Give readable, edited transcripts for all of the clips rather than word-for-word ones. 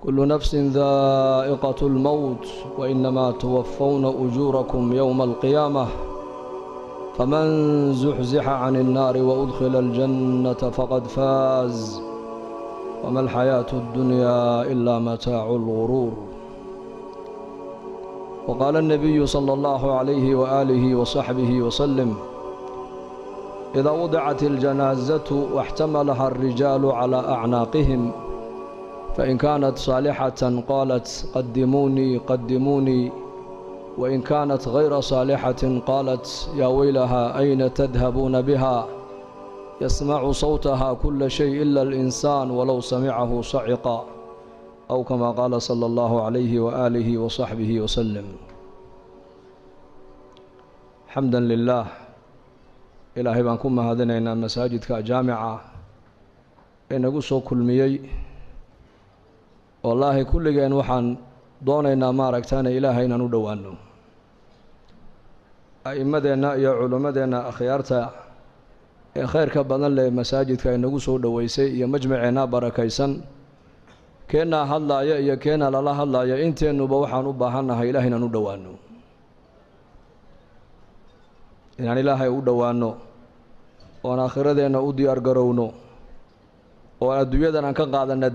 كل نفس ذائقة الموت وإنما توفون أجوركم يوم القيامة فمن زحزح عن النار وأدخل الجنة فقد فاز وما الحياة الدنيا إلا متاع الغرور. وقال النبي صلى الله عليه وآله وصحبه وسلم: إذا وضعت الجنازة واحتملها الرجال على أعناقهم فإن كانت صالحة قالت قدموني قدموني، وإن كانت غير صالحة قالت يا ويلها أين تذهبون بها، يسمع صوتها كل شيء إلا الإنسان ولو سمعه صعق، أو كما قال صلى الله عليه وآله وصحبه وسلم. حمدا لله، إلهي بانكم مهدنينا مساجدك جامعة إنه سو كلميي والله كلنا وحن دونينا ما ركتنا إلهينا ندوانو أئمتنا يا علماءنا أخيارتا خير كبدن لمساجدك إنه سو دويسي يا مجمعنا بركيسن كنا هلا يا كنا لا هلا يا أنت نبوحنا نباهنا إلهينا ندوانو يعني إلهي ودوانو وأنا آخرتنا أودي أرجرونو وأنا دويدنا كقاعدنا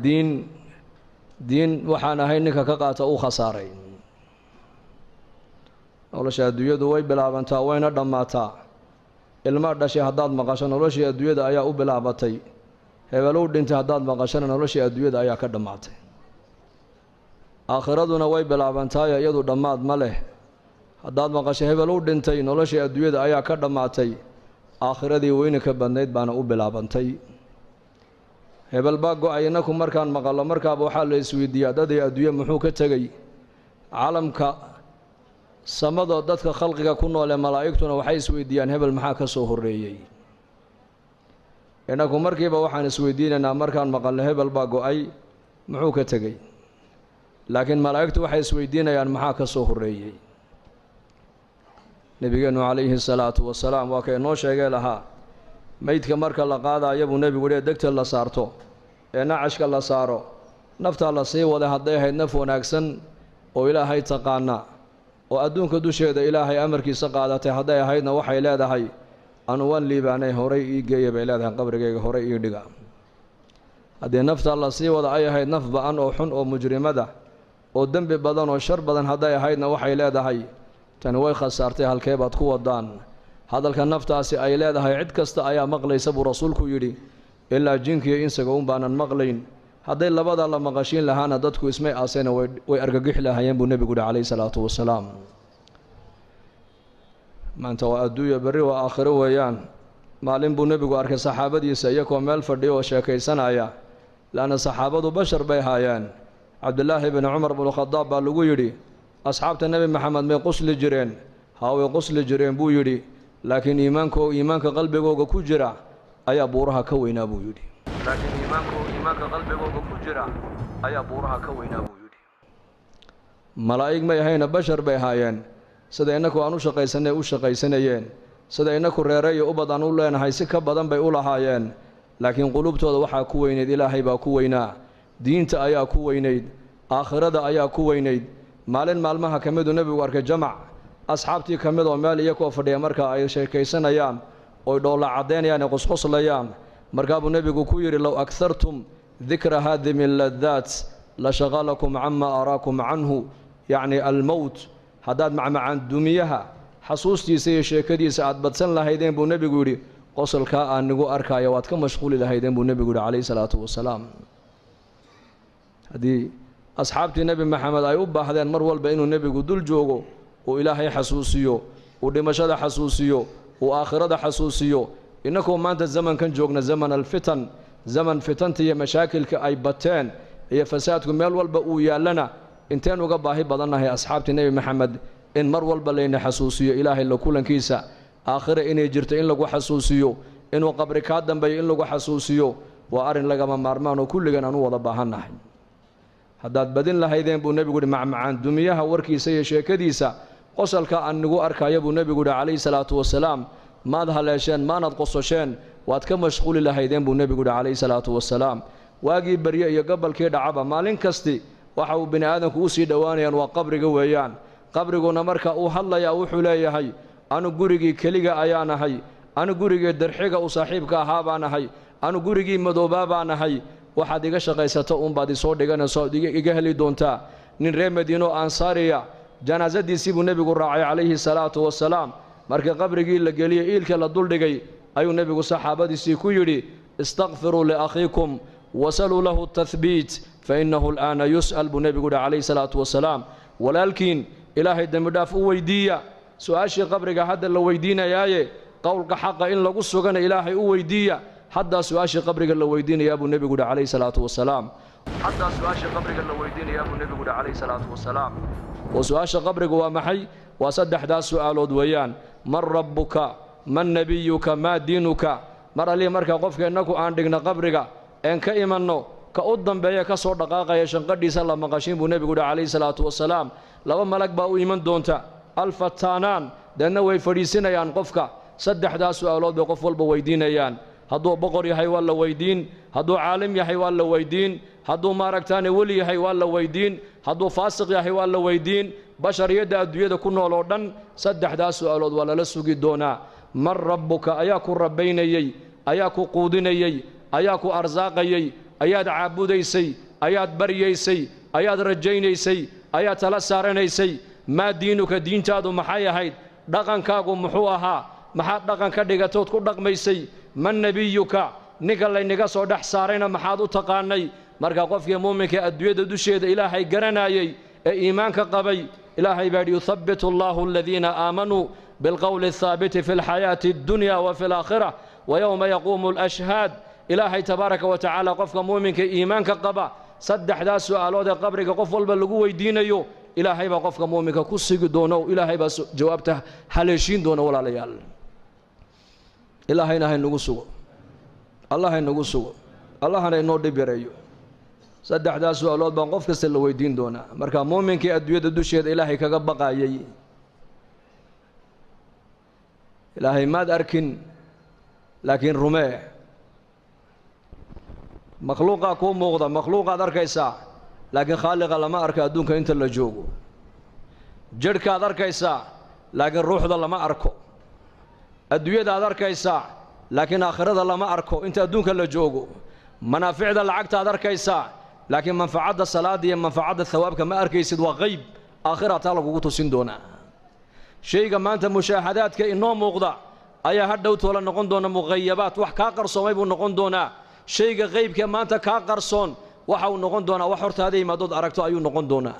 diin waxaan ahay ninka ka qaata uu khasaaray. nolosha adduunyadu way bilaabantaa wayna dhammaataa. ilma dhashay haddaad maqasho noloshii adduunyada ayaa u bilaabatay. hebelow dhintay haddaad maqashana noloshii adduunyada ayaa ka dhammaatay. aakhiraduna way bilaabantaa iyadu dhammaad ma leh. haddaad maqasho hebelow dhintay noloshii adduunyada ayaa ka dhammaatay. aakhiradii weyna ka badnayd baana u bilaabantay. hebel baa go-ay inaku markaan maqallo markaaba waxaa la isweydiiyaa daday adduunye muxuu ka tegey. calamka samado dadka khalqiga ku nool ee malaa'igtuna waxay isweydiiyaan hebel maxaa ka soo horreeyey. inaku markiiba waxaan isweydiinaynaa markaan maqalno hebel baa go-ay muxuu ka tegey, laakiin malaa'igtu waxay isweydiinayaan maxaa ka soo horreeyey. nebigeennu calayhi salaatu wasalaam waa ka inoo sheegay lahaa maydka marka la qaadayo buu nebigu yidhi degta la saarto ee nacashka la saaro naftaa la sii waday hadday ahayd naf wanaagsan oo ilaahay taqaana oo adduunka dusheeda ilaahay amarkiisa qaadatay hadday ahaydna waxay leedahay anu waan liibaanay horay ii geeya bay leedahay qabrigayga horay ii dhiga. haddii naftaa la sii wada ay ahayd naf ba-an oo xun oo mujrimada oo dembi badan oo shar badan hadday ahaydna waxay leedahay tani way khasaartay halkee baad ku wadaan. hadalka naftaasi ay leedahay cid kasta ayaa maqlaysa buu rasuulku yidhi, ilaa jinkiyo insaga un baanan maqlayn. hadday labada la maqashiin lahaana dadku ismay aasayna way argagixi lahaayeen buu nebigu yidhi calayhi salaatu wasalaam. maanta waa adduunya, berri waa aakhiro weeyaan. maalin buu nebigu arkay saxaabadiisa iyagoo meel fadhiya oo sheekaysanaya, laanna saxaabadu bashar bay haayeen. cabdillaahi bni cumar bnukhadaab baa lagu yidhi asxaabta nebi maxamed may qusli jireen? haa way qusli jireen buu yidhi, laakiin iimaanka qalbigooga ku jira ayaa buuraha ka weynaa buu yidhi. malaa'ig may ahayna bashar bay ahaayeen. sida innaku aan u shaqaysanay u shaqaysanayeen, sida innaku reere iyo ubad aan u leenahay si ka badan bay u lahaayeen. laakiin qulubtooda waxaa ku weynayd ilaahay baa ku weynaa, diinta ayaa ku weynayd, aakhirada ayaa ku weynayd. maalin maalmaha ka miduu nebigu arkay jamac asxaabtii ka mid oo meel iyakoo fadhiya markaa ay sheekaysanayaan oy dhoolla caddaynayaan ee qosqoslayaan. markaa buu nebigu ku yidhi low aghartum dikra haadimi ladaat la shaqalakum cama araakum canhu, yacni almowt. haddaad macmacaan dumiyaha xasuustiisa iyo sheekadiisa aad badsan lahaydeen buu nebigu yidhi, qosolkaa aan nigu arkaayo waad ka mashquuli lahaydeen buu nebigu yidhi calayhi salaatu wasalaam. haddii asxaabtii nebi maxamed ay u baahdeen mar walba inuu nebigu dul joogo, uu ilaahay xasuusiyo, uu dhimashada xasuusiyo, uu aakhirada xasuusiyo. innakoo maanta zamankan joogna zaman alfitan, zaman fitanta iyo mashaakilka ay bateen iyo fasaadku meel walba uu yaallana inteen uga baahi badannahay asxaabtii nebi maxamed in mar walba layna xasuusiyo ilaahay la kulankiisa, aakhire inay jirto in lagu xasuusiyo, inuu qabri kaa dambeeyo in lagu xasuusiyo. waa arrin lagama maarmaan oo kulligan aan u wada baahannahay. haddaad badin lahaydeen buu nebigu yidhi macmacaan dumiyaha warkiisa iyo sheekadiisa, qosalka aan nigu arkaya buu nebigu yidhi calayhi salaatu wasalaam, maad haleesheen maanad qososheen waad ka mashquuli lahaydeen buu nebigu yidhi calayhi salaatu wasalaam. waagii barye iyo gobolkii dhacaba maalin kasti waxa uu bini aadamku u sii dhowaanayaan waa qabriga weeyaan qabriguna marka uu hadlayaa wuxuu leeyahay anu gurigii keliga ayaan ahay anu gurigii darxiga u saaxiibka ahaa baan ahay anu gurigii madoobaa baan ahay waxaad iga shaqaysato baad isoo dhiganayso iga heli doontaa nin reer madiino ansaariya janaasadiisii buu nebigu raacay calayhi salaatu wasalaam markii qabrigii la geliyey iilka la duldhigay ayuu nebigu saxaabadiisii ku yidhi istakfiruu liakhiikum wasaluu lahu tathbiit fainahu al'aana yus'al buu nebigu yidhi calayhi salaatu wasalaam walaalkiin ilaahay dembidhaaf u weydiiya su-aashii qabriga hadda la weydiinayaaye qowlka xaqa in lagu sugana ilaahay u weydiiya haddaa su-aashii qabriga la weydiinayaa buu nebigu yidhi calayhi salaatu wasalaam haddaa su-aashii qabriga la weydiinayaa buu nebigu yidhi calayhi salaatu wasalaam oo su-aasha qabriga waa maxay waa saddexdaas su'aalood weeyaan man rabbuka man nebiyuka maa diinuka mar allii markaa qofka innaku aan dhigna qabriga een ka imanno ka u dambeeya ka soo dhaqaaqaya shanqadhiisa la maqashin buu nebigu yidhi calayhi salaatu wasalaam laba malag baa u iman doonta alfataanaan deedna way fadhiisinayaan qofka saddexdaas su'aalood bay qof walba weydiinayaan hadduu boqor yahay waa la weydiin hadduu caalim yahay waa la weydiin hadduu maaragtaane weli yahay waa la weydiin hadduu faasiq yahay waa la weydiin bashariyadda adduunyada ku nool oo dhan saddexdaas su'aalood waa lala sugi doonaa man rabbuka ayaa ku rabbaynayey ayaa ku quudinayey ayaa ku arsaaqayey ayaad caabudaysay ayaad baryaysay ayaad rajaynaysay ayaad tala saaranaysay maa diinuka diintaadu maxay ahayd dhaqankaagu muxuu ahaa maxaad dhaqan ka dhigatood ku dhaqmaysay man nebiyuka ninka laynaga soo dhex saarayna maxaad u taqaanay marka qofkii muuminka adduunyada dusheeda ilaahay garanayay ee iimaanka qabay ilaahay baa yidhi yuthabbitu allahu aladiina aamanuu bilqowli athaabiti fi alxayaati addunya wa fi alaakhira wa yowma yaquumu alashhaad ilaahay tabaaraka wa tacaala qofka muuminka iimaanka qaba saddexdaas su'aalood ee qabriga qof walba lagu weydiinayo ilaahay baa qofka muuminka ku sigi doona oo ilaahay baa jawaabta haleeshiin doona walaalayaal ilaahayna haynagu sugo allah haynagu sugo allahana inoo dhib yareeyo saddexdaas su'aalood baan qof kasta la weydiin doonaa marka muuminkii adduunyada dusheeda ilaahay kaga baqaayay ilaahay maad arkin laakiin rumee makhluuqaa kuu muuqda makhluuqaad arkaysaa laakiin khaaliqa lama arka adduunka inta la joogo jidhkaad arkaysaa laakiin ruuxda lama arko adduunyadaad arkaysaa laakiin aakhirada lama arko inta adduunka la joogo manaaficda lacagtaad arkaysaa laakiin manfacadda salaada iyo manfacadda thawaabka ma arkaysid waa qayb aakhira taa lagugu tusin doonaa shayga maanta mushaahadaadka inoo muuqda ayaa hadhow toola noqon doona muqayabaat wax kaa qarsoomay buu noqon doonaa shayga qaybka maanta kaa qarsoon waxa uu noqon doonaa wax hortaada imaadood aragto ayuu noqon doonaa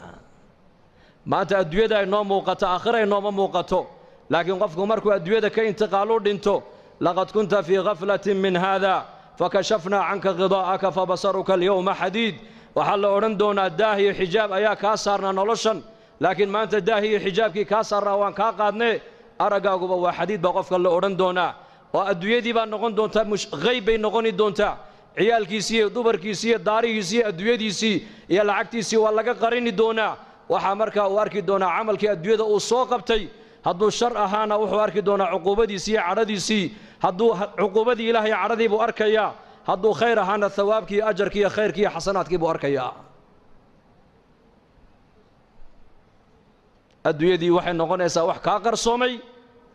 maanta adduunyada ay noo muuqato aakhira ay nooma muuqato laakiin qofku markuu adduunyada ka intiqaalu dhinto laqad kunta fii ghaflatin min haada fakashafnaa canka ghidaa'aka fabasaruka alyawma xadiid waxaa la odhan doonaa daah iyo xijaab ayaa kaa saarnaa noloshan laakiin maanta daah iyo xijaabkii kaa saarnaa waan kaa qaadnee araggaaguba waa xadiid baa qofka la odhan doonaa oo adduunyadii baa noqon doontaa qayb bay noqoni doontaa ciyaalkiisii iyo dumarkiisii iyo daarihiisii iyo adduunyadiisii iyo lacagtiisii waa laga qarini doonaa waxaa markaa uu arki doonaa camalkii adduunyada uu soo qabtay hadduu shar ahaana wuxuu arki doonaa cuquubadiisii iyo cadhadiisii hadduu cuquubadii ilaahay cadhadii buu arkayaa hadduu khayr ahaana thawaabkii iyo ajarkii iyo khayrkii iyo xasanaadkii buu arkayaa adduunyadii waxay noqonaysaa wax kaa qarsoomay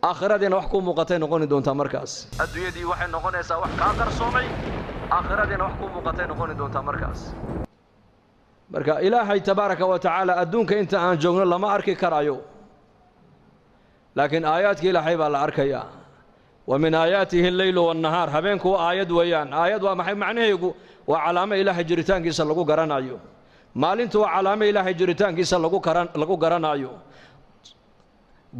aakhiradiina wax ku muuqatay noqoni doontaa markaas adduunyadii waxay noqonaysaa wax kaa qarsoomay aakhiradiina wax ku muuqatay noqoni doontaa markaas marka ilaahay tabaaraka wa tacaala adduunka inta aan joogno lama arki karayo laakiin aayaadkii ilaahay baa la arkayaa wa min aayaatihi alleylu waannahaar habeenku waa aayad weeyaan aayad waa maxay macnaheegu waa calaamo ilaahay jiritaankiisa lagu garanayo maalintu waa calaamo ilaahay jiritaankiisa lagu garanayo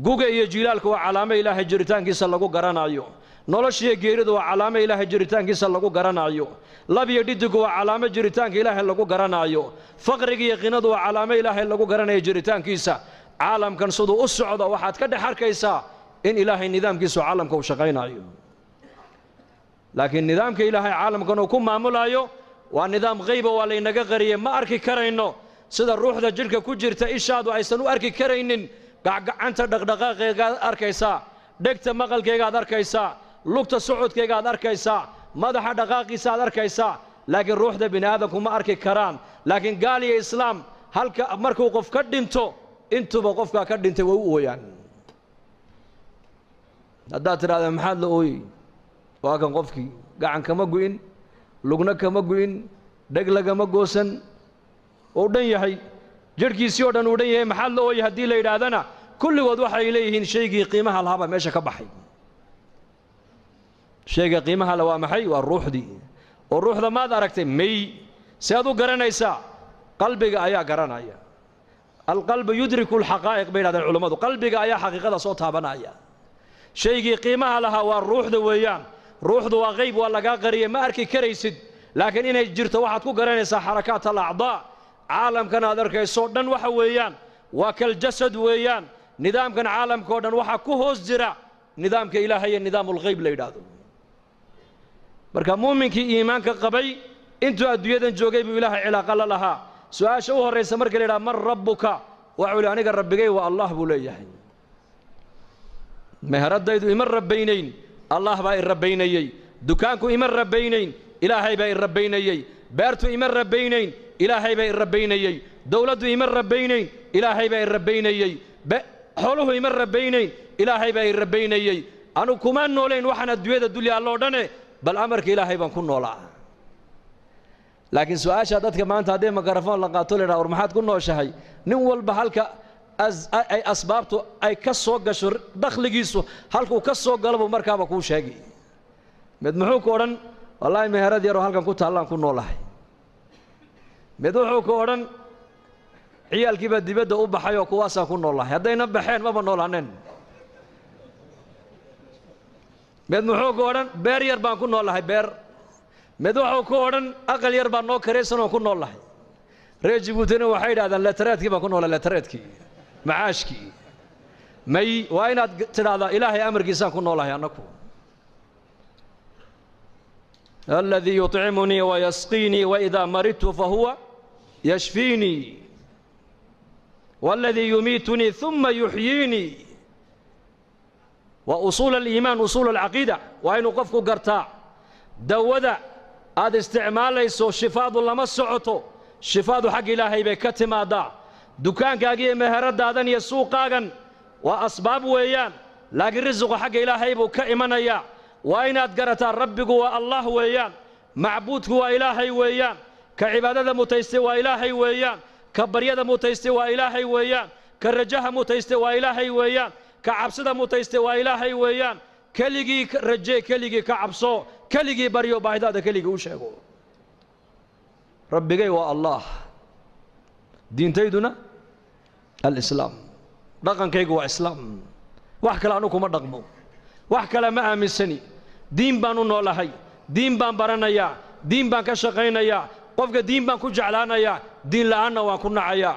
guga iyo jilaalku waa calaamo ilaahay jiritaankiisa lagu garanayo noloshiyo geeridu waa calaamo ilaahay jiritaankiisa lagu garanayo lab iyo dhidigu waa calaamo jiritaanka ilaahay lagu garanayo faqriga iyo qinadu waa calaamo ilaahay lagu garanayo jiritaankiisa caalamkan siduu u socdo waxaad ka dhex arkaysaa in ilaahay nidaamkiisu caalamka uu shaqaynayo laakiin nidaamka ilaahay caalamkan uu ku maamulayo waa nidaam qayba waa laynaga qariyey ma arki karayno sida ruuxda jidhka ku jirta ishaadu aysan u arki karaynin gacanta dhaqdhaqaaqeegaad arkaysaa dhegta maqalkeegaad arkaysaa lugta socodkeegaad arkaysaa madaxa dhaqaaqiisaaad arkaysaa laakiin ruuxda bini aadamku ma arki karaan laakiin gaal iyo islaam halka markuu qof ka dhinto intuba qofka ka dhintay way u ooyaan haddaad tiraahdo maxaad la ooyay waa kan qofkii gacan kama go'in lugna kama go'in dheg lagama goosan oo dhan yahay jirkiisii oo dhan uu dhan yahay maxaad la ooyay haddii la yidhaahdana kulligood waxay leeyihiin shaygii qiimaha lahaaba meesha ka baxay shayga qiimaha la waa maxay waa ruuxdii oo ruuxda maad aragtay may si aad u garanaysaa qalbiga ayaa garanaya alqalbu yudriku alxaqaa'iq bay yidhahdeen culammadu qalbiga ayaa xaqiiqada soo taabanaya shaygii qiimaha lahaa waa ruuxda weeyaan ruuxdu waa qayb waa lagaa qariyay ma arki karaysid laakiin inay jirto waxaad ku garanaysaa xarakaat alacdaa caalamkan aad arkayso dhan waxa weeyaan waa kaljasad weeyaan nidaamkan caalamka oo dhan waxaa ku hoos jira nidaamka ilaahay iyo nidaamulghayb la yidhaahdo marka muuminkii iimaanka qabay intuu adduunyadan joogay buu ilaahay cilaaqa la lahaa su-aasha u horraysa marka la yidhaha man rabbuka waxuu li aniga rabbigay waa allah buu leeyahay meheradaydu ima rabbaynayn allah baa i rabbaynayey dukaanku ima rabbaynayn ilaahay baa i rabbaynayey beertu ima rabbaynayn ilaahay baa i rabbaynayey dowladdu ima rabbaynayn ilaahay baa i rabbaynayey xooluhu ima rabbaynayn ilaahay baa i rabbaynayey anu kuma noolayn waxaan adduunyada dulya alloo dhane bal amarka ilaahay baan ku noolaa laakiin su-aasha dadka maanta haddii mikrafoon la qaato la yidhaha war maxaad ku nooshahay nin walba halka ay asbaabtu ay ka soo gasho dakhligiisu halkuu ka soo galo buu markaaba kuu sheegi mid muxuu ku odhan wallaahi meherad yaroo halkan ku taallaan ku noolahay mid wuxuu ku odhan ciyaalkiibaa dibadda u baxay oo kuwaasaan ku noolahay haddayna baxeen maba noolaaneen mid muxuu ku odhan beer yar baan ku noolahay beer mid wuxuu ku odhan aqal yar baan noo karaysan oon ku noolahay reer jibuutina waxay yidhahdaan letaraadkii baan ku noolahay letaraadkii macaashkii may waa inaad tidhaahdaa ilaahay amarkiisaan ku noolahay annaku alladii yuطcimunii wayasqiinii waidaa maridtu fahuwa yashfiinii والذي يميتني ثم يحييني وأصول الإيمان أصول العقيدة وإن قفكو قرطاع دوذا هذا استعمال ليسو شفاء الله ما السعطو شفاء حق إلهي بكتم هذا دكان كاقية مهرد هذا يسوق قاقا وأسباب ويان لكن رزق حق إلهي بكائمنا يا وإن أدقرتا ربك والله ويان معبود هو إلهي ويان كعبادة متيستوى إلهي ويان كبريده متيستي وإلهي ويان كرجها متيستي وإلهي ويان كعبسده متيستي وإلهي ويان كليجي رجي كليجي كعبسو كليجي بريو بايداده كليجي وشيغو ربي جاي والله دين تيدنا الإسلام رقم كيجو إسلام وحكلا عنكم الرقمو وحكلا ما من سني دين بانو نولهي دين بان برنا يا دين بان كشقينا يا qofka diin baan ku jeclaanayaa diin la'aanna waan ku nacayaa